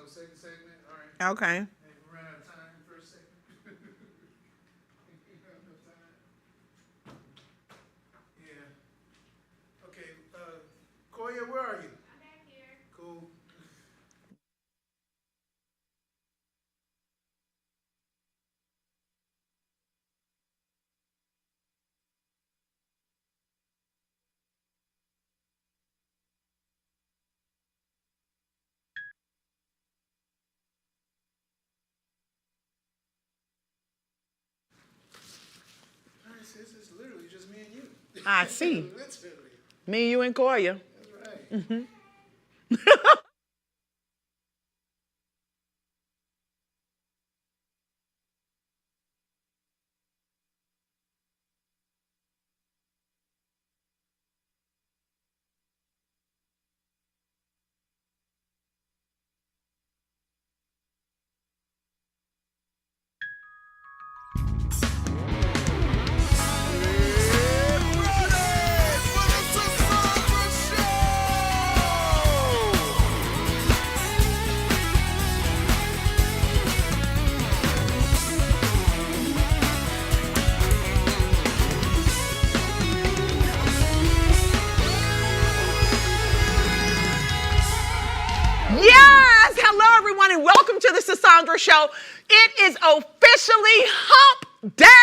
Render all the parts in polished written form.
second segment? All right. Okay. Hey, we ran out of time for a second. You have enough time? Yeah. Okay, Koya, where are you? I'm back here. Cool. All right, sis, it's literally just me and you. I see. Literally. Me, you, and Koya. That's right. Yes! Hello, everyone, and welcome to the Sasandra Show. It is officially hump day.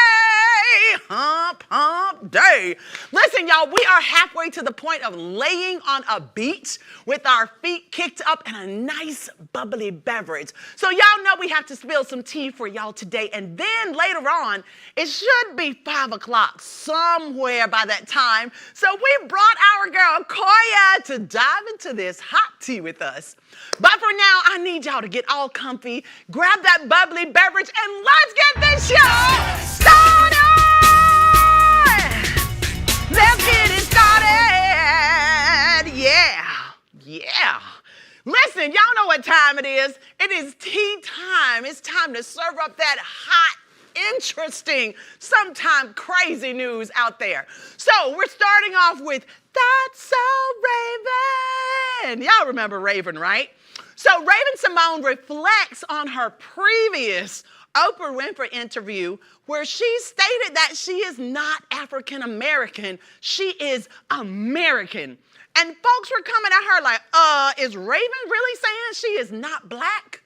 Hump day. Listen, y'all, we are halfway to the point of laying on a beach with our feet kicked up and a nice bubbly beverage. So y'all know we have to spill some tea for y'all today. And then later on, it should be 5 o'clock somewhere by that time. So we brought our girl Koya to dive into this hot tea with us. But for now, I need y'all to get all comfy, grab that bubbly beverage, and let's get this show started! Let's get it started! Yeah. Listen, y'all know what time it is. It is tea time. It's time to serve up that hot, interesting, sometimes crazy news out there. So we're starting off with That's So Raven. Y'all remember Raven, right? So Raven Simone reflects on her previous Oprah Winfrey interview where she stated that she is not African American, she is American. And folks were coming at her like, is Raven really saying she is not black?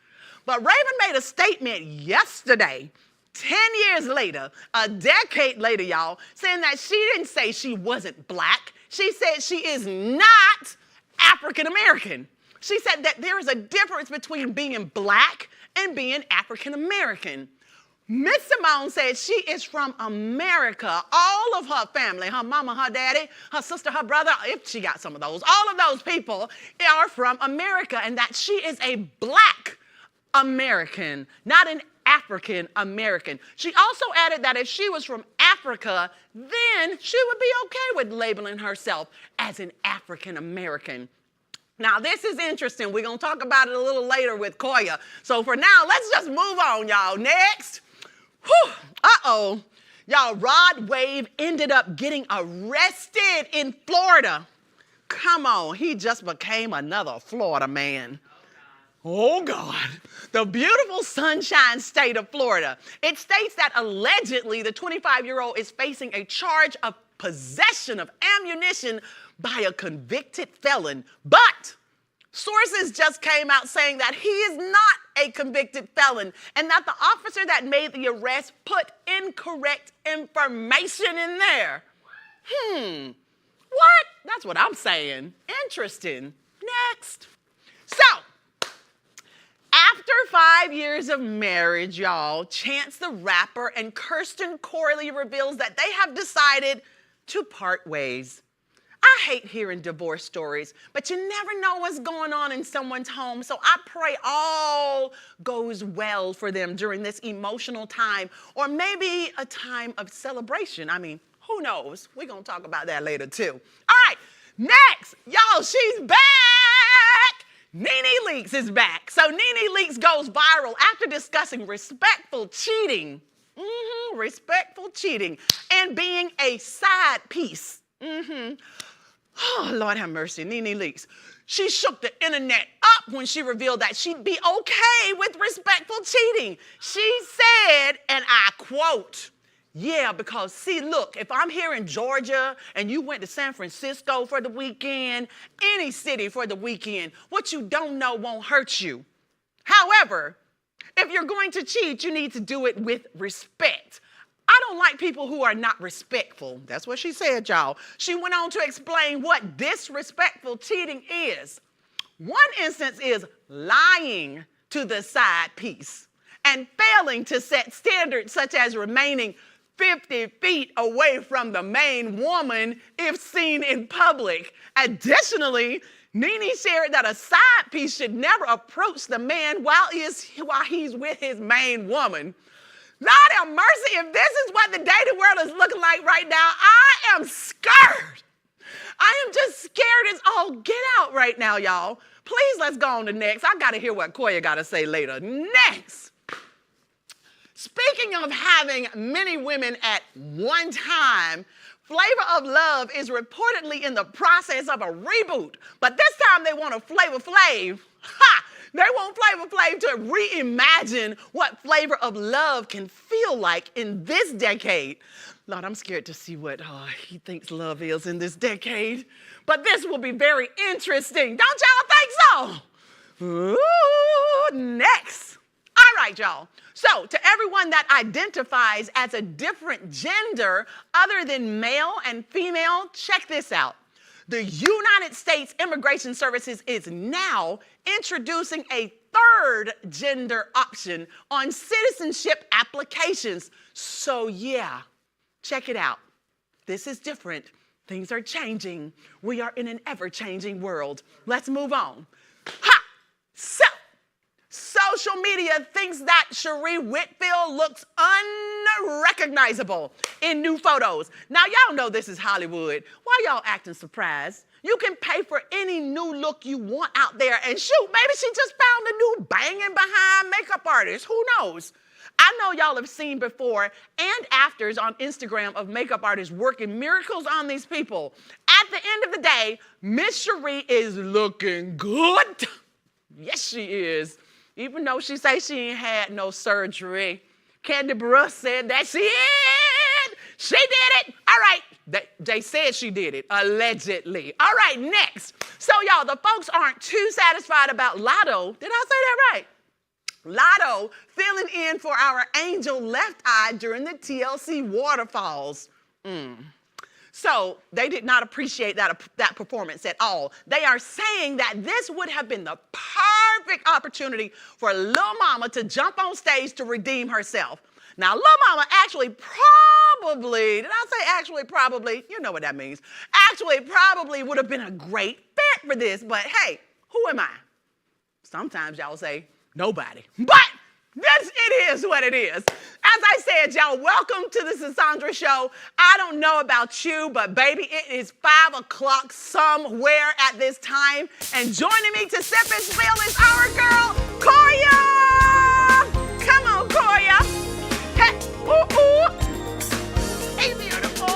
But Raven made a statement yesterday, 10 years later, a decade later, y'all, saying that she didn't say she wasn't black. She said she is not African American. She said that there is a difference between being black and being African American. Miss Simone said she is from America. All of her family, her mama, her daddy, her sister, her brother, if she got some of those, all of those people are from America, and that she is a black American, not an African American. She also added that if she was from Africa, then she would be okay with labeling herself as an African American. Now, this is interesting. We're going to talk about it a little later with Koya. So for now, let's just move on, y'all. Next. Whew. Uh-oh. Y'all, Rod Wave ended up getting arrested in Florida. Come on. He just became another Florida man. Oh, God. The beautiful Sunshine State of Florida. It states that allegedly the 25-year-old is facing a charge of possession of ammunition by a convicted felon. But sources just came out saying that he is not a convicted felon and that the officer that made the arrest put incorrect information in there. What? That's what I'm saying. Interesting. Next. So, after 5 years of marriage, y'all, Chance the Rapper and Kirsten Corley reveals that they have decided to part ways. I hate hearing divorce stories, but you never know what's going on in someone's home, so I pray all goes well for them during this emotional time, or maybe a time of celebration. I mean, who knows? We're going to talk about that later, too. All right, next, y'all, she's back! NeNe Leakes is back. So NeNe Leakes goes viral after discussing respectful cheating. Respectful cheating and being a side piece. Oh, Lord have mercy, NeNe Leakes. She shook the internet up when she revealed that she'd be okay with respectful cheating. She said, and I quote, "Yeah, because see, look, if I'm here in Georgia and you went to San Francisco for the weekend, any city for the weekend, what you don't know won't hurt you. However, if you're going to cheat, you need to do it with respect. I don't like people who are not respectful." That's what she said, y'all. She went on to explain what disrespectful cheating is. One instance is lying to the side piece and failing to set standards such as remaining 50 feet away from the main woman if seen in public. Additionally, Nene shared that a side piece should never approach the man while he's with his main woman. Lord have mercy, if this is what the dating world is looking like right now, I am scared. I am just scared as all get out right now, y'all. Please, let's go on to next. I got to hear what Koya got to say later. Next. Speaking of having many women at one time, Flavor of Love is reportedly in the process of a reboot, but this time they want a Flavor Flav. Ha! They want Flavor Flav to reimagine what Flavor of Love can feel like in this decade. Lord, I'm scared to see what he thinks love is in this decade. But this will be very interesting. Don't y'all think so? Ooh, next. All right, y'all. So, to everyone that identifies as a different gender other than male and female, check this out. The United States Immigration Services is now introducing a third gender option on citizenship applications. So yeah, check it out. This is different. Things are changing. We are in an ever-changing world. Let's move on. Ha! So, social media thinks that Sheree Whitfield looks unrecognizable in new photos. Now, y'all know this is Hollywood. Why y'all acting surprised? You can pay for any new look you want out there, and shoot, maybe she just found a new banging behind makeup artist. Who knows? I know y'all have seen before and afters on Instagram of makeup artists working miracles on these people. At the end of the day, Miss Sheree is looking good. Yes, she is. Even though she say she ain't had no surgery. Candy Brush said that she did. She did it. All right. They said she did it, allegedly. All right, next. So, y'all, the folks aren't too satisfied about Lotto. Did I say that right? Lotto filling in for our angel Left Eye during the TLC waterfalls. So they did not appreciate that performance at all. They are saying that this would have been the perfect opportunity for Lil Mama to jump on stage to redeem herself. Now, Lil Mama actually probably, did I say actually probably? You know what that means. Actually probably would have been a great fit for this, but hey, who am I? Sometimes y'all say nobody, but it is what it is. As I said, y'all, welcome to the Sasandra Show. I don't know about you, but baby, it is 5 o'clock somewhere at this time. And joining me to sip and spill is our girl, Koya. Come on, Koya. Hey, ooh, ooh. Hey, beautiful.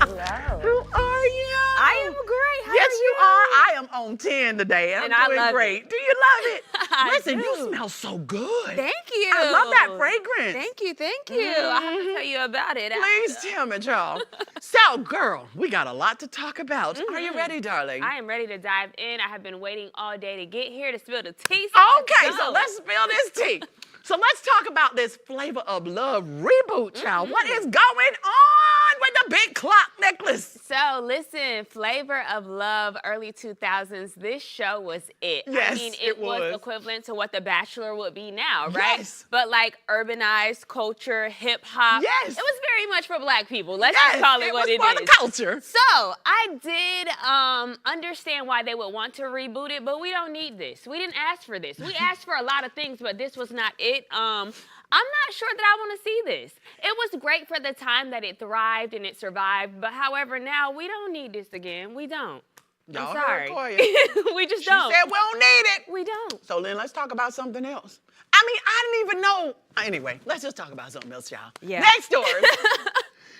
Hello. Who are you? I am great. How Yes, are you are. I am on 10 today. And I'm I doing love great. it. Do you love it? I Listen, do. you smell so good. Thank you. I love that fragrance. Thank you. I have to tell you about it. Please tell me, y'all. So, girl, we got a lot to talk about. Are you ready, darling? I am ready to dive in. I have been waiting all day to get here to spill the tea. Okay, so let's spill this tea. So let's talk about this Flavor of Love reboot, child. What is going on with the big clock necklace? So listen, Flavor of Love, early 2000s, this show was it. Yes, I mean, it was. equivalent to what The Bachelor would be now, right? Yes. But like urbanized culture, hip hop. Yes. It was very much for Black people. Let's just call it what it was for is. the culture. So I did understand why they would want to reboot it, but we don't need this. We didn't ask for this. We asked for a lot of things, but this was not it. I'm not sure that I want to see this. It was great for the time that it thrived and it survived, but however, now we don't need this again. We don't. Y'all I'm sorry. heard Koya. We just She don't. said we don't need it. We don't. So then let's talk about something else. I mean, I didn't even know. Anyway, let's just talk about something else, y'all. Yeah. Next story.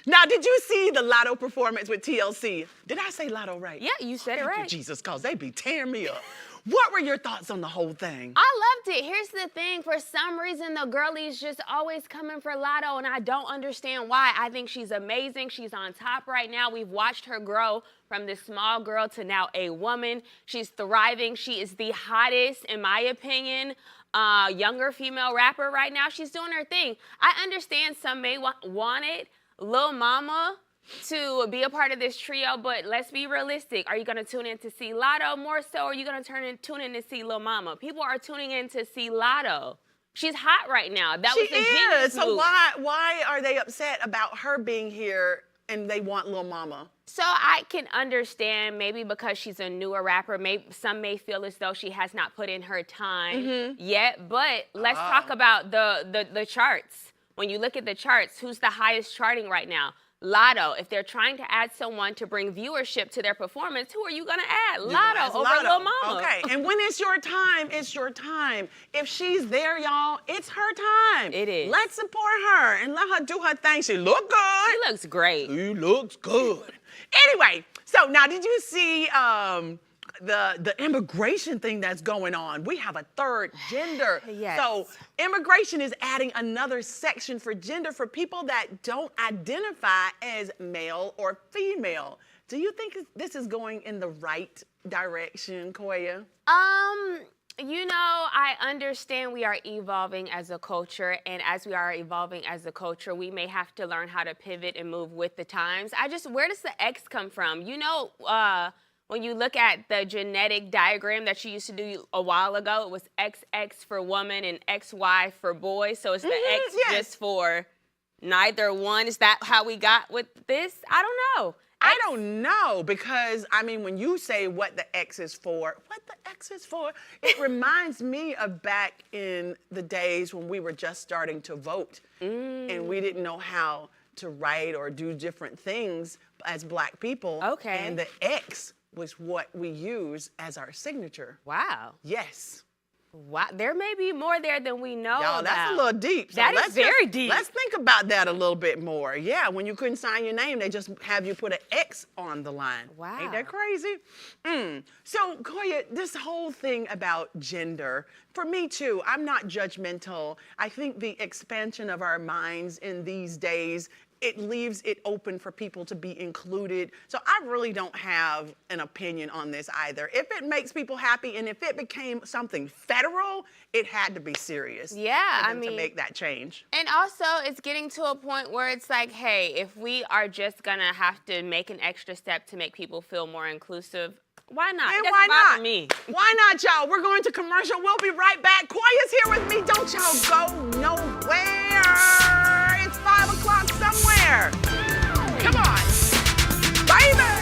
Now, did you see the Lotto performance with TLC? Did I say Lotto right? Yeah, you said it Thank you, right. Jesus, cause they be tearing me up. What were your thoughts on the whole thing? I loved it. Here's the thing. For some reason, the girlie's just always coming for Lotto, and I don't understand why. I think she's amazing. She's on top right now. We've watched her grow from this small girl to now a woman. She's thriving. She is the hottest, in my opinion, younger female rapper right now. She's doing her thing. I understand some may want it. Lil Mama to be a part of this trio, but let's be realistic. Are you going to tune in to see Lotto more so, or are you going to tune in to see Lil Mama? People are tuning in to see Lotto. She's hot right now. That was a genius So move. why are they upset about her being here and they want Lil Mama? So I can understand maybe because she's a newer rapper, maybe some may feel as though she has not put in her time yet, but let's talk about the charts. When you look at the charts, who's the highest charting right now? Lotto. If they're trying to add someone to bring viewership to their performance, who are you going to add? Lotto over Lil Mama. Okay, and when it's your time, it's your time. If she's there, y'all, it's her time. It is. Let's support her and let her do her thing. She look good. She looks great. She looks good. Anyway, so now did you see the immigration thing that's going on? We have a third gender. Yes. So immigration is adding another section for gender for people that don't identify as male or female. Do you think this is going in the right direction, Koya? You know, I understand we are evolving as a culture, and as we are evolving as a culture, we may have to learn how to pivot and move with the times. Where does the X come from? You know, when you look at the genetic diagram that you used to do a while ago, it was XX for woman and XY for boy. So it's the X just for neither one. Is that how we got with this? I don't know. I don't know, because, I mean, when you say what the X is for, it reminds me of back in the days when we were just starting to vote and we didn't know how to write or do different things as Black people. Okay. And the X was what we use as our signature. Wow. Yes. Wow. There may be more there than we know Y'all, about. that's a little deep. So That is very deep. Let's think about that a little bit more. Yeah, when you couldn't sign your name, they just have you put an X on the line. Wow. Ain't that crazy? So, Koya, this whole thing about gender, for me too, I'm not judgmental. I think the expansion of our minds in these days, it leaves it open for people to be included. So I really don't have an opinion on this either. If it makes people happy and if it became something federal, it had to be serious. Yeah, for I them mean, to make that change. And also, it's getting to a point where it's like, hey, if we are just gonna have to make an extra step to make people feel more inclusive, why not? And It why doesn't bother not? me. Why not, y'all? We're going to commercial. We'll be right back. Koya's here with me. Don't y'all go nowhere. It's 5 o'clock somewhere. Come on, baby.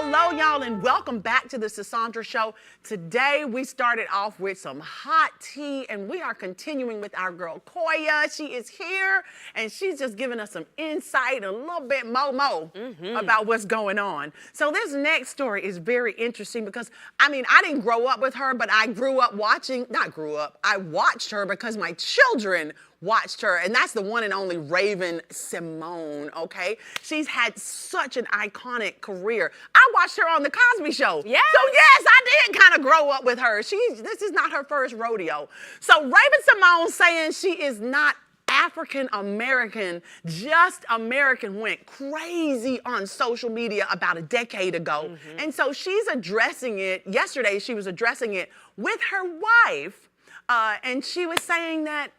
Hello, y'all, and welcome back to the Sasandra Show. Today, we started off with some hot tea, and we are continuing with our girl, Koya. She is here, and she's just giving us some insight and a little bit more about what's going on. So this next story is very interesting because, I mean, I didn't grow up with her, but I I watched her because my children watched her, and that's the one and only Raven Simone, okay? She's had such an iconic career. I watched her on The Cosby Show. Yes. So yes, I did kind of grow up with her. This is not her first rodeo. So Raven Simone saying she is not African American, just American, went crazy on social media about a decade ago. And so she's addressing it. Yesterday, she was addressing it with her wife, and she was saying that,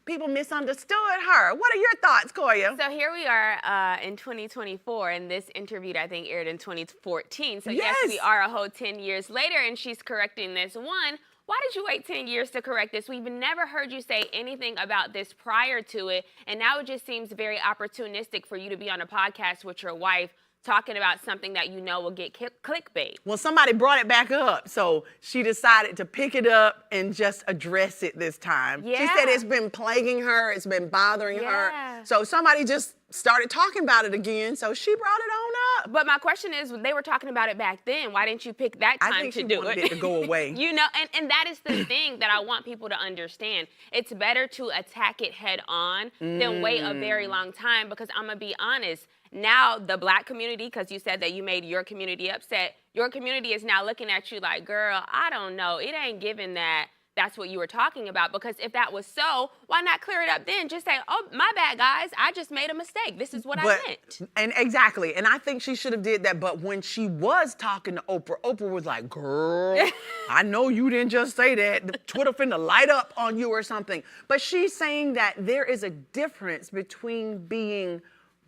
people misunderstood her. What are your thoughts, Koya? So here we are in 2024, and this interview, I think, aired in 2014. So yes, we are a whole 10 years later, and she's correcting this. One, why did you wait 10 years to correct this? We've never heard you say anything about this prior to it, and now it just seems very opportunistic for you to be on a podcast with your wife talking about something that you know will get clickbait. Well, somebody brought it back up, so she decided to pick it up and just address it this time. Yeah. She said it's been plaguing her, it's been bothering her. So somebody just started talking about it again, so she brought it on up. But my question is, when they were talking about it back then, why didn't you pick that time to do it? I think she wanted it to go away. You know, and that is the thing that I want people to understand. It's better to attack it head on than wait a very long time, because I'm going to be honest, now the Black community, because you said that you made your community upset, your community is now looking at you like, girl, I don't know, it ain't given that that's what you were talking about. Because if that was so, why not clear it up then? Just say, oh, my bad, guys, I just made a mistake. This is what I meant. And exactly, and I think she should have did that, but when she was talking to Oprah, Oprah was like, girl, I know you didn't just say that. Twitter finna light up on you or something. But she's saying that there is a difference between being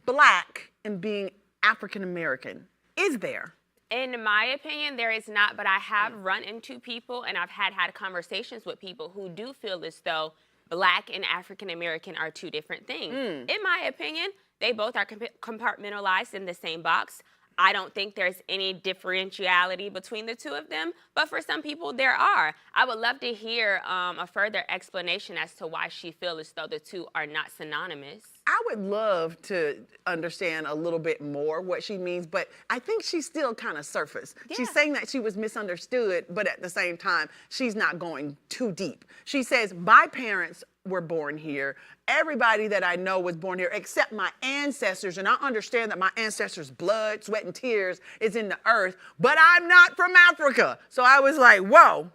Black and being African American. Is there? In my opinion, there is not, but I have run into people, and I've had conversations with people who do feel as though Black and African American are two different things. In my opinion, they both are compartmentalized in the same box. I don't think there's any differentiality between the two of them, but for some people there are. I would love to hear a further explanation as to why she feels as though the two are not synonymous. I would love to understand a little bit more what she means, but I think she's still kind of surface. Yeah. She's saying that she was misunderstood, but at the same time, she's not going too deep. She says, my parents were born here. Everybody that I know was born here, except my ancestors, and I understand that my ancestors' blood, sweat, and tears is in the earth, but I'm not from Africa. So I was like, whoa.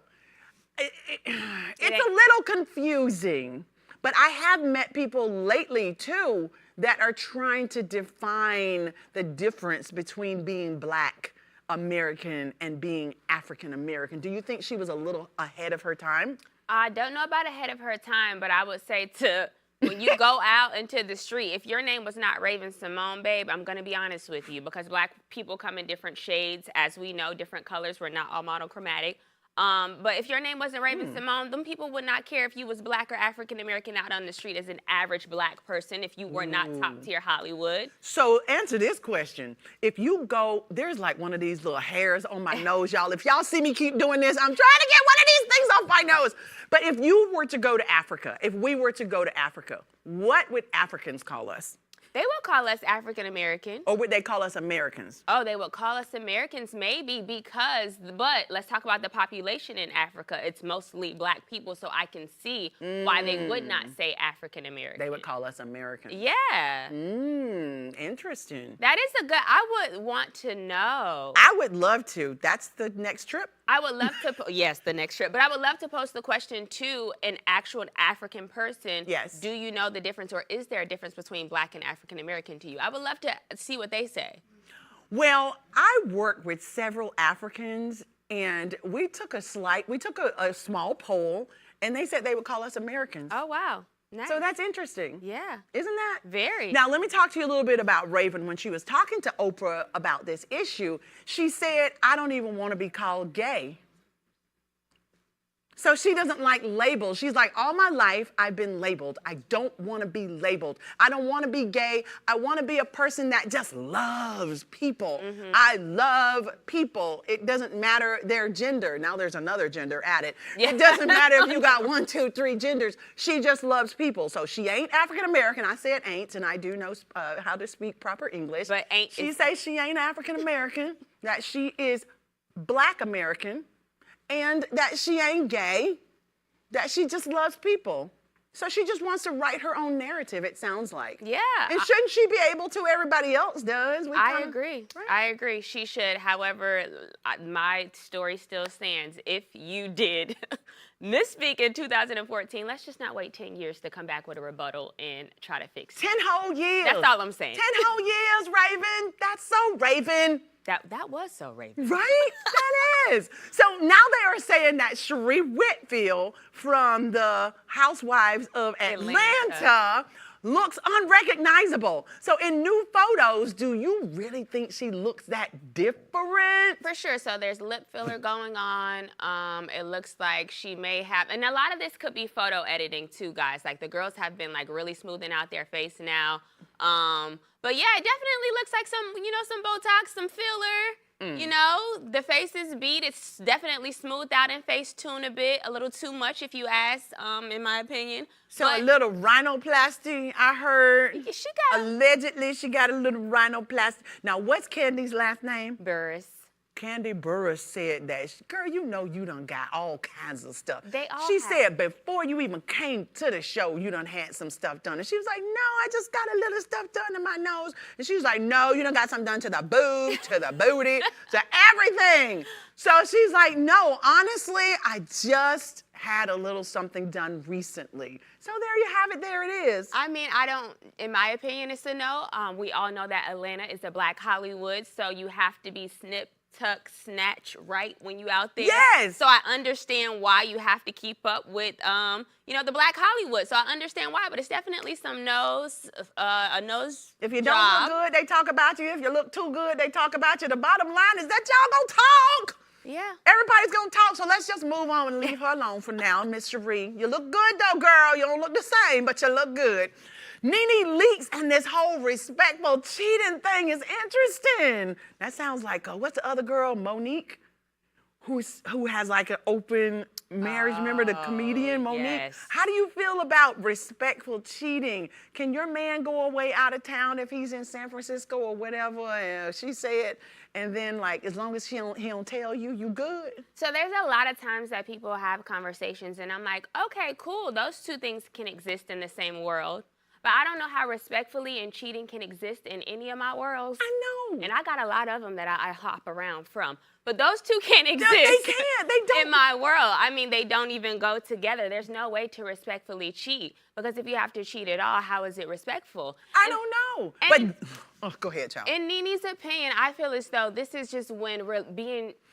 It's a little confusing. But I have met people lately, too, that are trying to define the difference between being Black American and being African American. Do you think she was a little ahead of her time? I don't know about ahead of her time, but I would say when you go out into the street, if your name was not Raven Simone, babe, I'm going to be honest with you, because Black people come in different shades. As we know, different colors. We're not all monochromatic. But if your name wasn't Raven Simone, them people would not care if you was Black or African American out on the street as an average Black person if you were not top tier Hollywood. So answer this question. If you go, there's like one of these little hairs on my nose, y'all. If y'all see me keep doing this, I'm trying to get one of these things off my nose. But if you were to go to Africa, if we were to go to Africa, what would Africans call us? They would call us African American. Or would they call us Americans? Oh, they would call us Americans maybe but let's talk about the population in Africa. It's mostly Black people, so I can see why they would not say African American. They would call us Americans. Yeah. Interesting. That is I would want to know. I would love to. That's the next trip. I would love to, yes, the next trip. But I would love to pose the question to an actual African person. Yes. Do you know the difference, or is there a difference between Black and African American to you? I would love to see what they say. Well, I worked with several Africans, and we took a small poll, and they said they would call us Americans. Oh, wow. Nice. So that's interesting. Yeah. Isn't that? Very. Now, let me talk to you a little bit about Raven. When she was talking to Oprah about this issue, she said, I don't even want to be called gay. So she doesn't like labels. She's like, all my life, I've been labeled. I don't want to be labeled. I don't want to be gay. I want to be a person that just loves people. I love people. It doesn't matter their gender. Now there's another gender added. Yeah. It doesn't matter if you got 1, 2, 3 genders. She just loves people. So she ain't African American. I said ain't, and I do know how to speak proper English. But ain't She says she ain't African American, that she is Black American, and that she ain't gay, that she just loves people. So she just wants to write her own narrative, it sounds like. Yeah. And shouldn't she be able to? Everybody else does. I agree. Right? I agree. She should. However, my story still stands. If you did misspeak in 2014, let's just not wait 10 years to come back with a rebuttal and try to fix it. 10 whole years. That's all I'm saying. 10 whole years, Raven. That's so Raven. That was so Raven. Right? That is. So now they are saying that Sheree Whitfield from the Housewives of Atlanta looks unrecognizable. So in new photos, do you really think she looks that different? For sure. So there's lip filler going on. It looks like she may have, and a lot of this could be photo editing too, guys. Like the girls have been like really smoothing out their face now. But yeah, it definitely looks like some Botox, some filler. You know, the face is beat. It's definitely smoothed out in Facetune a bit, a little too much if you ask, in my opinion. So a little rhinoplasty, I heard. She got allegedly she got a little rhinoplasty. Now, what's Candy's last name? Burris. Candy Burris said that, girl, you know you done got all kinds of stuff. She said before you even came to the show, you done had some stuff done. And she was like, no, I just got a little stuff done in my nose. And she was like, no, you done got something done to the boob, to the booty, to everything. So she's like, no, honestly, I just had a little something done recently. So there you have it, there it is. I mean, in my opinion, it's a no. We all know that Atlanta is a Black Hollywood, so you have to be snip, tuck, snatch right when you out there. Yes. So I understand why you have to keep up with, the Black Hollywood. So I understand why, but it's definitely some a nose If you job. don't look good, they talk about you. If you look too good, they talk about you. The bottom line is that y'all gonna talk. Yeah. Everybody's gonna talk, so let's just move on and leave her alone for now, Miss Sheree. You look good though, girl. You don't look the same, but you look good. Nene Leakes and this whole respectful cheating thing is interesting. That sounds like, what's the other girl, Monique? Who has like an open marriage. Remember the comedian, Monique? Yes. How do you feel about respectful cheating? Can your man go away out of town if he's in San Francisco or whatever? And she said, and then like, as long as he don't tell you, you good? So there's a lot of times that people have conversations and I'm like, okay, cool. Those two things can exist in the same world. But I don't know how respectfully and cheating can exist in any of my worlds. I know. And I got a lot of them that I hop around from. But those two can't exist. No, they can't. They don't. In my world. I mean, they don't even go together. There's no way to respectfully cheat. Because if you have to cheat at all, how is it respectful? I don't know. But go ahead, child. In Nene's opinion, I feel as though this is just when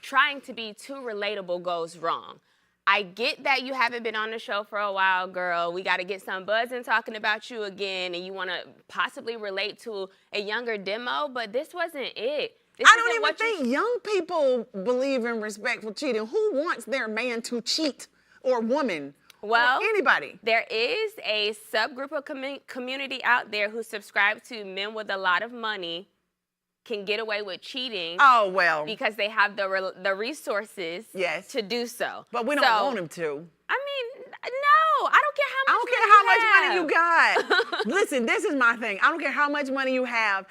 trying to be too relatable goes wrong. I get that you haven't been on the show for a while, girl. We got to get some buzz in talking about you again, and you want to possibly relate to a younger demo, but this wasn't it. I don't even think young people believe in respectful cheating. Who wants their man to cheat, or woman? Well, or anybody. There is a subgroup of community out there who subscribe to men with a lot of money can get away with cheating. Oh, well. Because they have the resources to do so. But we don't want them to. I mean, no, I don't care how much money you got. Listen, this is my thing. I don't care how much money you have.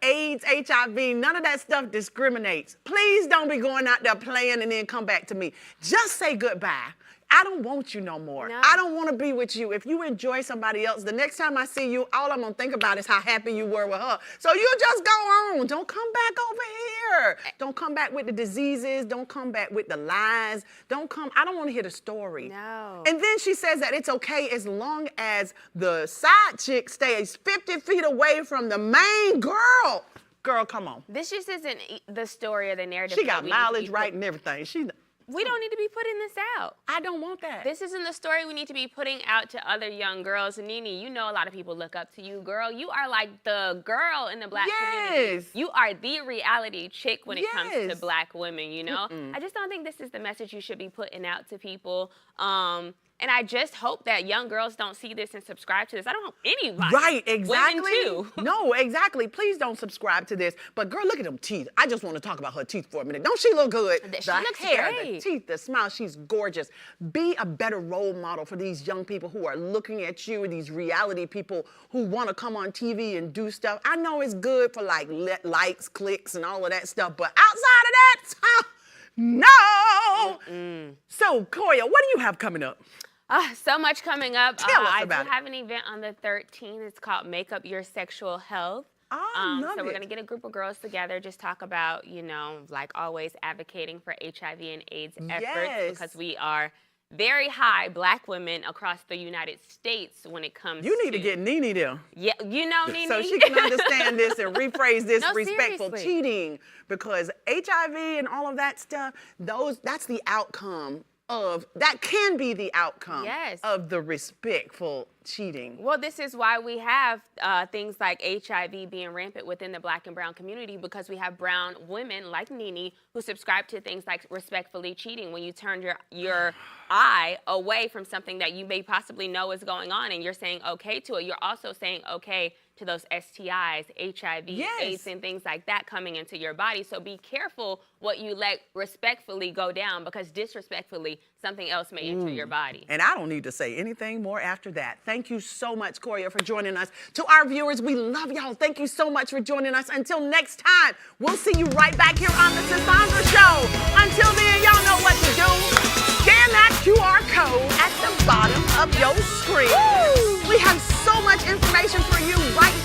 AIDS, HIV, none of that stuff discriminates. Please don't be going out there playing and then come back to me. Just say goodbye. I don't want you no more. No. I don't want to be with you. If you enjoy somebody else, the next time I see you, all I'm going to think about is how happy you were with her. So you just go on. Don't come back over here. Don't come back with the diseases. Don't come back with the lies. I don't want to hear the story. No. And then she says that it's okay as long as the side chick stays 50 feet away from the main girl. Girl, come on. This just isn't the story or the narrative. She got mileage right and everything. We don't need to be putting this out. I don't want that. This isn't the story we need to be putting out to other young girls. Nene, you know a lot of people look up to you, girl. You are like the girl in the black community. You are the reality chick when it comes to black women, you know? I just don't think this is the message you should be putting out to people. And I just hope that young girls don't see this and subscribe to this. I don't hope anybody. Right, exactly. Women too. No, exactly. Please don't subscribe to this. But girl, look at them teeth. I just want to talk about her teeth for a minute. Don't she look good? She looks great. The teeth, the smile, she's gorgeous. Be a better role model for these young people who are looking at you, these reality people who want to come on TV and do stuff. I know it's good for like likes, clicks, and all of that stuff, but outside of that, no. So, Koya, what do you have coming up? So much coming up. Tell us I about do have an event on the 13th. It's called Make Up Your Sexual Health. Love so we're it. going to get a group of girls together, just talk about, you know, like always advocating for HIV and AIDS efforts because we are very high black women across the United States when it comes to... You need to get Nene there. Yeah, you know Nene. So she can understand this and rephrase this No, respectful seriously. cheating, because HIV and all of that stuff, that's the outcome of, that can be the outcome of the respectful cheating. Well, this is why we have things like HIV being rampant within the black and brown community, because we have brown women like Nene who subscribe to things like respectfully cheating. When you turn your eye away from something that you may possibly know is going on and you're saying okay to it, you're also saying okay to those STIs, HIV, AIDS, and things like that coming into your body. So be careful what you let respectfully go down, because disrespectfully, something else may enter your body. And I don't need to say anything more after that. Thank you so much, Koya, for joining us. To our viewers, we love y'all. Thank you so much for joining us. Until next time, we'll see you right back here on the Sandra Show. Until then, y'all know what to do. Scan that QR code at the bottom of your screen. We have so much information for you right